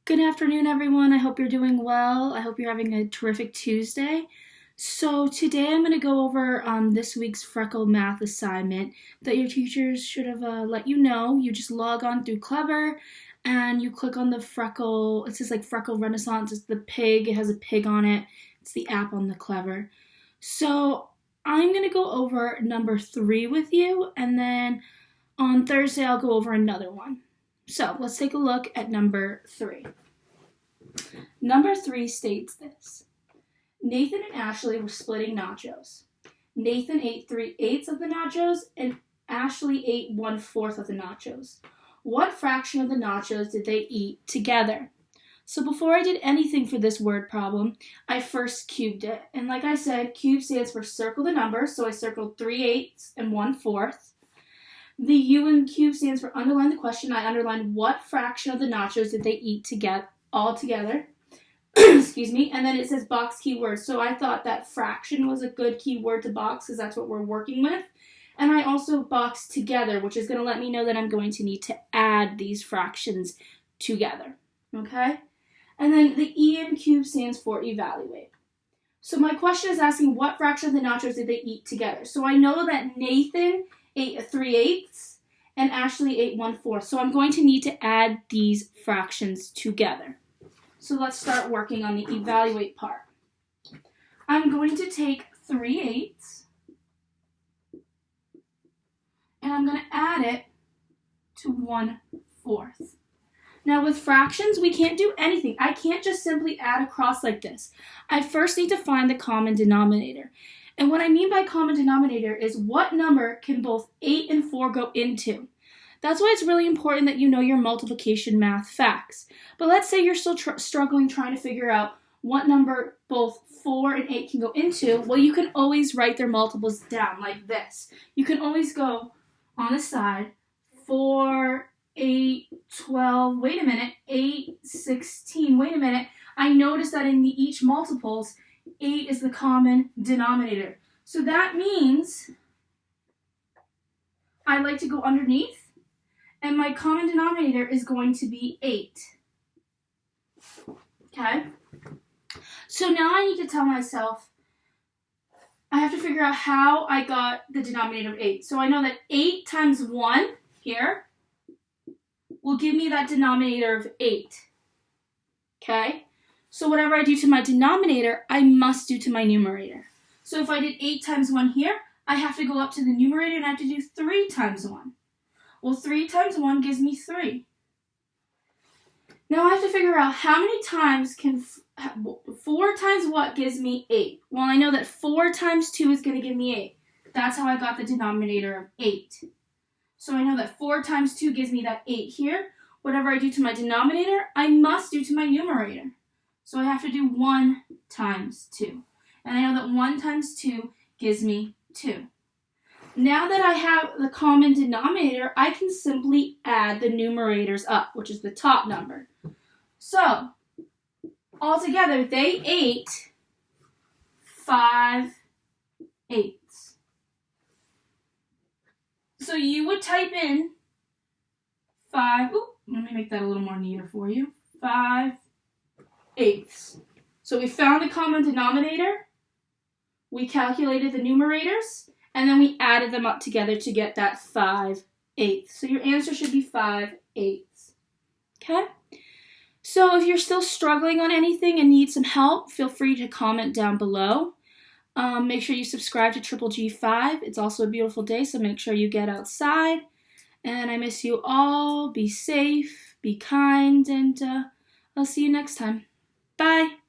Good afternoon, everyone. I hope you're doing well. I hope you're having a terrific Tuesday. So today I'm going to go over this week's Freckle math assignment that your teachers should have let you know. You just log on through Clever and you click on the Freckle. It says like Freckle Renaissance. It's the pig. It has a pig on it. It's the app on the Clever. So I'm going to go over number 3 with you, and then on Thursday I'll go over another one. So let's take a look at number 3. Number 3 states this. Nathan and Ashley were splitting nachos. Nathan ate 3/8 of the nachos and Ashley ate 1/4 of the nachos. What fraction of the nachos did they eat together? So before I did anything for this word problem, I first cubed it. And like I said, cube stands for circle the number, so I circled 3/8 and 1/4. The U in cube stands for underline the question. I underlined what fraction of the nachos did they eat all together. Excuse me. And then it says box keyword. So I thought that fraction was a good keyword to box because that's what we're working with. And I also boxed together, which is going to let me know that I'm going to need to add these fractions together. Okay? And then the E in cube stands for evaluate. So my question is asking what fraction of the nachos did they eat together? So I know that Nathan ate 3/8 and Ashley ate 1/4. So I'm going to need to add these fractions together. So let's start working on the evaluate part. I'm going to take 3/8 and I'm going to add it to 1/4. Now with fractions, we can't do anything. I can't just simply add across like this. I first need to find the common denominator. And what I mean by common denominator is what number can both 8 and 4 go into. That's why it's really important that you know your multiplication math facts. But let's say you're still struggling trying to figure out what number both 4 and 8 can go into. Well, you can always write their multiples down like this. You can always go on the side, 4, 8, 12, wait a minute, 8, 16, wait a minute. I noticed that in each multiples, 8 is the common denominator. So that means I like to go underneath, and my common denominator is going to be 8. Okay? So now I need to tell myself, I have to figure out how I got the denominator of 8. So I know that 8 times 1 here will give me that denominator of 8. Okay? So whatever I do to my denominator, I must do to my numerator. So if I did 8 times 1 here, I have to go up to the numerator and I have to do 3 times 1. Well, 3 times 1 gives me 3. Now I have to figure out how many times can 4 times what gives me 8? Well, I know that 4 times 2 is going to give me 8. That's how I got the denominator of 8. So I know that 4 times 2 gives me that 8 here. Whatever I do to my denominator, I must do to my numerator. So I have to do 1 times 2. And I know that 1 times 2 gives me 2. Now that I have the common denominator, I can simply add the numerators up, which is the top number. So, altogether, they ate 5/8. So you would type in 5, let me make that a little more neater for you, 5/8. So we found the common denominator, we calculated the numerators, and then we added them up together to get that 5/8. So your answer should be 5/8. Okay? So if you're still struggling on anything and need some help, feel free to comment down below. Make sure you subscribe to Triple G5. It's also a beautiful day, so make sure you get outside. And I miss you all. Be safe, be kind, and I'll see you next time. Bye.